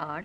8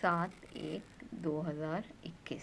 7/1/2021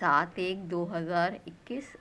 7/1/2021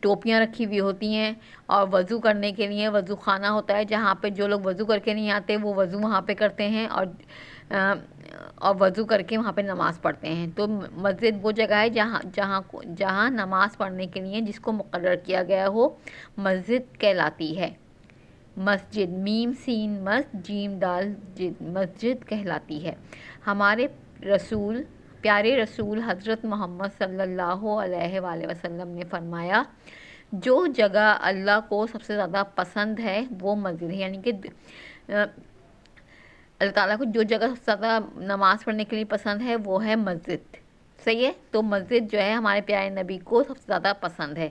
ٹوپیاں رکھی ہوئی ہوتی ہیں، اور وضو کرنے کے لیے وضو خانہ ہوتا ہے جہاں پہ جو لوگ وضو کر کے نہیں آتے وہ وضو وہاں پہ کرتے ہیں، اور وضو کر کے وہاں پہ نماز پڑھتے ہیں۔ تو مسجد وہ جگہ ہے جہاں نماز پڑھنے کے لیے جس کو مقرر کیا گیا ہو مسجد کہلاتی ہے۔ مسجد، میم سین مس جیم دال جد، مسجد کہلاتی ہے۔ ہمارے رسول، پیارے رسول حضرت محمد صلی اللہ علیہ وآلہ وسلم نے فرمایا، جو جگہ اللہ کو سب سے زیادہ پسند ہے وہ مسجد ہے، یعنی کہ اللہ تعالیٰ کو جو جگہ سب سے زیادہ نماز پڑھنے کے لیے پسند ہے وہ ہے مسجد۔ صحیح ہے؟ تو مسجد جو ہے ہمارے پیارے نبی کو سب سے زیادہ پسند ہے۔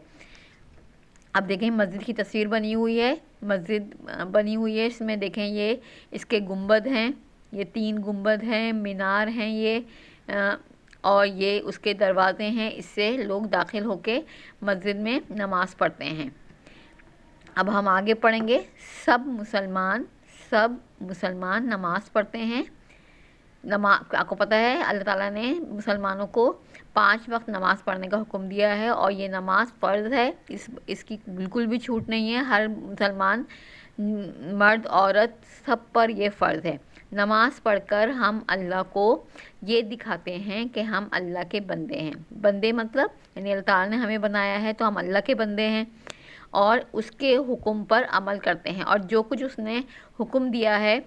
اب دیکھیں مسجد کی تصویر بنی ہوئی ہے، مسجد بنی ہوئی ہے، اس میں دیکھیں یہ اس کے گنبد ہیں، یہ 3 گنبد ہیں، مینار ہیں یہ، اور یہ اس کے دروازے ہیں، اس سے لوگ داخل ہو کے مسجد میں نماز پڑھتے ہیں۔ اب ہم آگے پڑھیں گے، سب مسلمان نماز پڑھتے ہیں۔ آپ کو پتہ ہے اللہ تعالیٰ نے مسلمانوں کو 5 وقت نماز پڑھنے کا حکم دیا ہے، اور یہ نماز فرض ہے، اس کی بالکل بھی چھوٹ نہیں ہے، ہر مسلمان مرد عورت سب پر یہ فرض ہے۔ نماز پڑھ کر ہم اللہ کو یہ دکھاتے ہیں کہ ہم اللہ کے بندے ہیں۔ بندے مطلب یعنی اللہ تعالیٰ نے ہمیں بنایا ہے تو ہم اللہ کے بندے ہیں، اور اس کے حکم پر عمل کرتے ہیں، اور جو کچھ اس نے حکم دیا ہے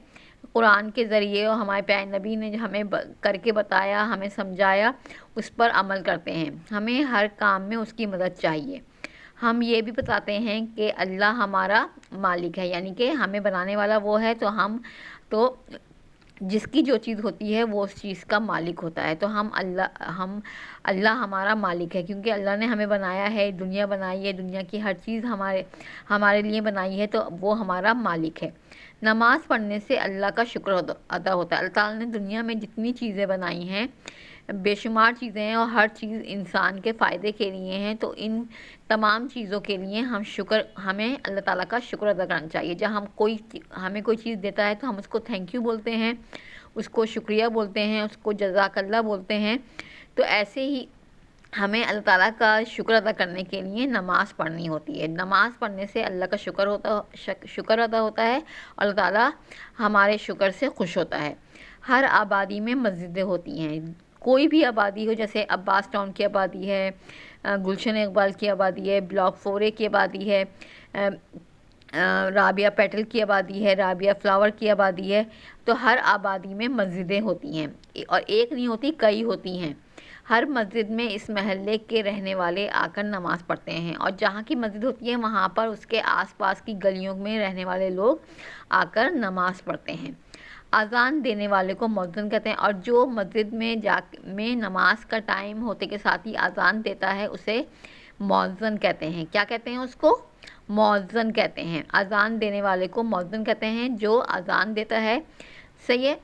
قرآن کے ذریعے اور ہمارے پیارے نبی نے ہمیں کر کے بتایا، ہمیں سمجھایا، اس پر عمل کرتے ہیں۔ ہمیں ہر کام میں اس کی مدد چاہیے۔ ہم یہ بھی بتاتے ہیں کہ اللہ ہمارا مالک ہے، یعنی کہ ہمیں بنانے والا وہ ہے، تو جس کی جو چیز ہوتی ہے وہ اس چیز کا مالک ہوتا ہے، تو اللہ ہمارا مالک ہے، کیونکہ اللہ نے ہمیں بنایا ہے، دنیا بنائی ہے، دنیا کی ہر چیز ہمارے لیے بنائی ہے، تو وہ ہمارا مالک ہے۔ نماز پڑھنے سے اللہ کا شکر ادا ہوتا ہے۔ اللہ تعالیٰ نے دنیا میں جتنی چیزیں بنائی ہیں، بے شمار چیزیں ہیں، اور ہر چیز انسان کے فائدے کے لیے ہیں، تو ان تمام چیزوں کے لیے ہمیں اللہ تعالیٰ کا شکر ادا کرنا چاہیے۔ جب ہمیں کوئی چیز دیتا ہے تو ہم اس کو تھینک یو بولتے ہیں، اس کو شکریہ بولتے ہیں، اس کو جزاک اللہ بولتے ہیں۔ تو ایسے ہی ہمیں اللہ تعالیٰ کا شکر ادا کرنے کے لیے نماز پڑھنی ہوتی ہے۔ نماز پڑھنے سے اللہ کا شکر ادا ہوتا ہے، اور اللہ تعالیٰ ہمارے شکر سے خوش ہوتا ہے۔ ہر آبادی میں مسجدیں ہوتی ہیں، کوئی بھی آبادی ہو، جیسے عباس ٹاؤن کی آبادی ہے، گلشن اقبال کی آبادی ہے، بلاک 4A کی آبادی ہے، رابعہ پیٹل کی آبادی ہے، رابعہ فلاور کی آبادی ہے، تو ہر آبادی میں مسجدیں ہوتی ہیں، اور ایک نہیں ہوتی، کئی ہوتی ہیں۔ ہر مسجد میں اس محلے کے رہنے والے آ کر نماز پڑھتے ہیں، اور جہاں کی مسجد ہوتی ہے وہاں پر اس کے آس پاس کی گلیوں میں رہنے والے لوگ آ کر نماز پڑھتے ہیں۔ اذان دینے والے کو مؤذن کہتے ہیں، اور جو مسجد میں نماز کا ٹائم ہوتے کے ساتھ ہی اذان دیتا ہے اسے مؤذن کہتے ہیں۔ کیا کہتے ہیں اس کو؟ مؤذن کہتے ہیں۔ اذان دینے والے کو مؤذن کہتے ہیں، جو اذان دیتا ہے۔ صحیح ہے؟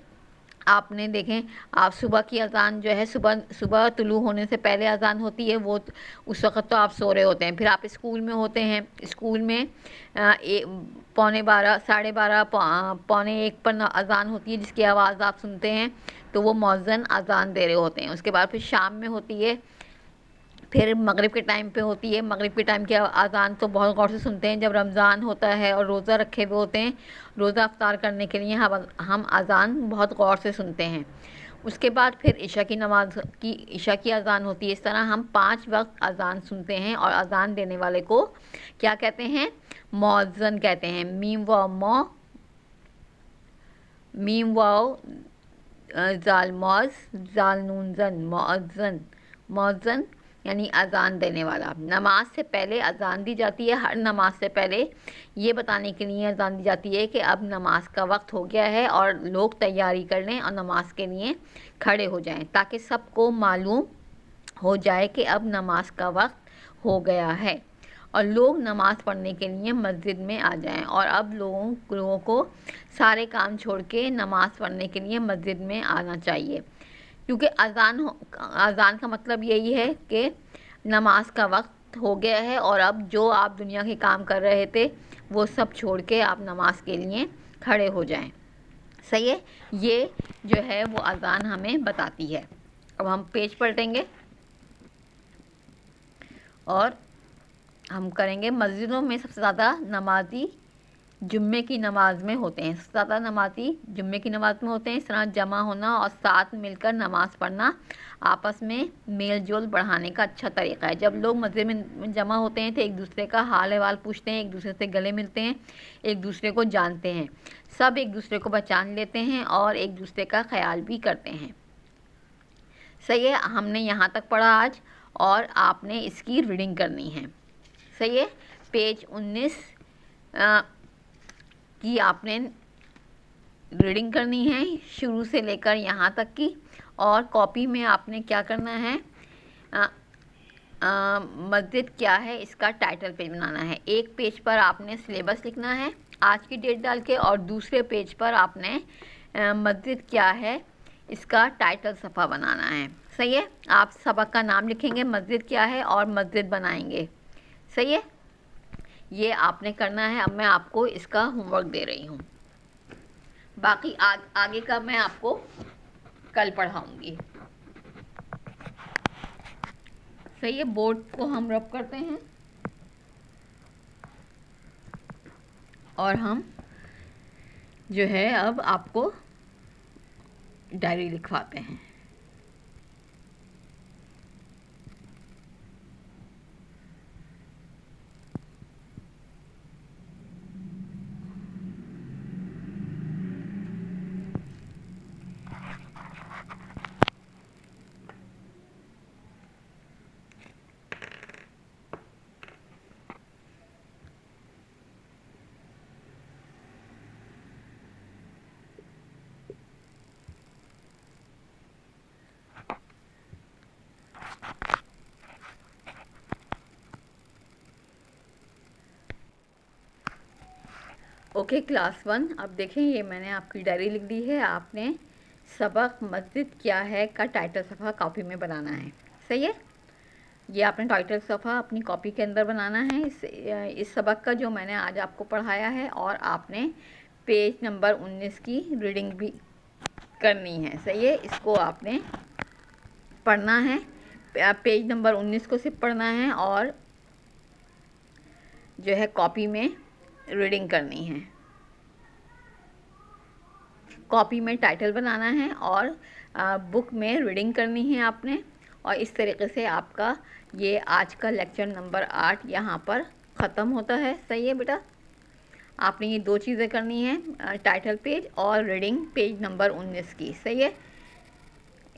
آپ نے دیکھیں، آپ صبح کی اذان جو ہے، صبح طلوع ہونے سے پہلے اذان ہوتی ہے، وہ اس وقت تو آپ سو رہے ہوتے ہیں۔ پھر آپ اسکول میں ہوتے ہیں، اسکول میں 12:15 12:30 1:45 پر اذان ہوتی ہے، جس کی آواز آپ سنتے ہیں، تو وہ مؤذن اذان دے رہے ہوتے ہیں۔ اس کے بعد پھر شام میں ہوتی ہے، پھر مغرب کے ٹائم پہ ہوتی ہے۔ مغرب کے ٹائم کی اذان تو بہت غور سے سنتے ہیں، جب رمضان ہوتا ہے اور روزہ رکھے ہوئے ہوتے ہیں، روزہ افطار کرنے کے لیے ہم اذان بہت غور سے سنتے ہیں۔ اس کے بعد پھر عشاء کی اذان ہوتی ہے۔ اس طرح ہم 5 وقت اذان سنتے ہیں، اور اذان دینے والے کو کیا کہتے ہیں؟ مؤذن کہتے ہیں۔ میم واو زال موز زال نون زن، مؤذن یعنی اذان دینے والا۔ نماز سے پہلے اذان دی جاتی ہے، ہر نماز سے پہلے یہ بتانے کے لیے اذان دی جاتی ہے کہ اب نماز کا وقت ہو گیا ہے، اور لوگ تیاری کر لیں اور نماز کے لیے کھڑے ہو جائیں، تاکہ سب کو معلوم ہو جائے کہ اب نماز کا وقت ہو گیا ہے، اور لوگ نماز پڑھنے کے لیے مسجد میں آ جائیں۔ اور اب لوگوں کو سارے کام چھوڑ کے نماز پڑھنے کے لیے مسجد میں آنا چاہیے، کیونکہ اذان کا مطلب یہی ہے کہ نماز کا وقت ہو گیا ہے، اور اب جو آپ دنیا کے کام کر رہے تھے وہ سب چھوڑ کے آپ نماز کے لیے کھڑے ہو جائیں۔ صحیح ہے؟ یہ جو ہے وہ اذان ہمیں بتاتی ہے۔ اب ہم پیج پلٹیں گے اور ہم کریں گے مسجدوں میں سب سے زیادہ نمازی جمعے کی نماز میں ہوتے ہیں، سب سے زیادہ نمازی جمعے کی نماز میں ہوتے ہیں۔ اس طرح جمع ہونا اور ساتھ مل کر نماز پڑھنا آپس میں میل جول بڑھانے کا اچھا طریقہ ہے۔ جب لوگ مسجد میں جمع ہوتے ہیں تو ایک دوسرے کا حال احوال پوچھتے ہیں، ایک دوسرے سے گلے ملتے ہیں، ایک دوسرے کو جانتے ہیں، سب ایک دوسرے کو پہچان لیتے ہیں اور ایک دوسرے کا خیال بھی کرتے ہیں۔ صحیح ہے، ہم نے یہاں تک پڑھا آج، اور آپ نے اس کی ریڈنگ کرنی ہے۔ صحیح ہے، پیج 19 کی آپ نے ریڈنگ کرنی ہے شروع سے لے کر یہاں تک کی، اور کاپی میں آپ نے کیا کرنا ہے، مسجد کیا ہے اس کا ٹائٹل پیج بنانا ہے۔ ایک پیج پر آپ نے سلیبس لکھنا ہے آج کی ڈیٹ ڈال کے، اور دوسرے پیج پر آپ نے مسجد کیا ہے اس کا ٹائٹل صفحہ بنانا ہے۔ صحیح ہے، آپ سبق کا نام لکھیں گے مسجد کیا ہے اور مسجد بنائیں گے۔ صحیح ہے، یہ آپ نے کرنا ہے۔ اب میں آپ کو اس کا ہوم ورک دے رہی ہوں، باقی آگے کا میں آپ کو کل پڑھاؤں گی۔ صحیح ہے، بورڈ کو ہم رب کرتے ہیں اور ہم جو ہے اب آپ کو ڈائری لکھواتے ہیں۔ اوکے کلاس 1، اب دیکھیں یہ میں نے آپ کی ڈائری لکھ دی ہے۔ آپ نے سبق مسجد کیا ہے کا ٹائٹل صفحہ کاپی میں بنانا ہے۔ صحیح ہے، یہ آپ نے ٹائٹل صفحہ اپنی کاپی کے اندر بنانا ہے اس سبق کا جو میں نے آج آپ کو پڑھایا ہے، اور آپ نے پیج نمبر 19 کی ریڈنگ بھی کرنی ہے۔ صحیح ہے، اس کو آپ نے پڑھنا ہے، پیج نمبر 19 کو صرف پڑھنا ہے اور جو ہے کاپی میں ریڈنگ کرنی ہے، کاپی میں ٹائٹل بنانا ہے اور بک میں ریڈنگ کرنی ہے آپ نے۔ اور اس طریقے سے آپ کا یہ آج کا لیکچر نمبر 8 یہاں پر ختم ہوتا ہے۔ صحیح ہے بیٹا، آپ نے یہ 2 چیزیں کرنی ہیں، ٹائٹل پیج اور ریڈنگ پیج نمبر 19 کی۔ صحیح ہے،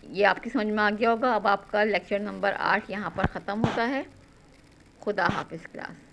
یہ آپ کی سمجھ میں آ گیا ہوگا۔ اب آپ کا لیکچر نمبر 8 یہاں پر ختم ہوتا ہے۔ خدا حافظ کلاس۔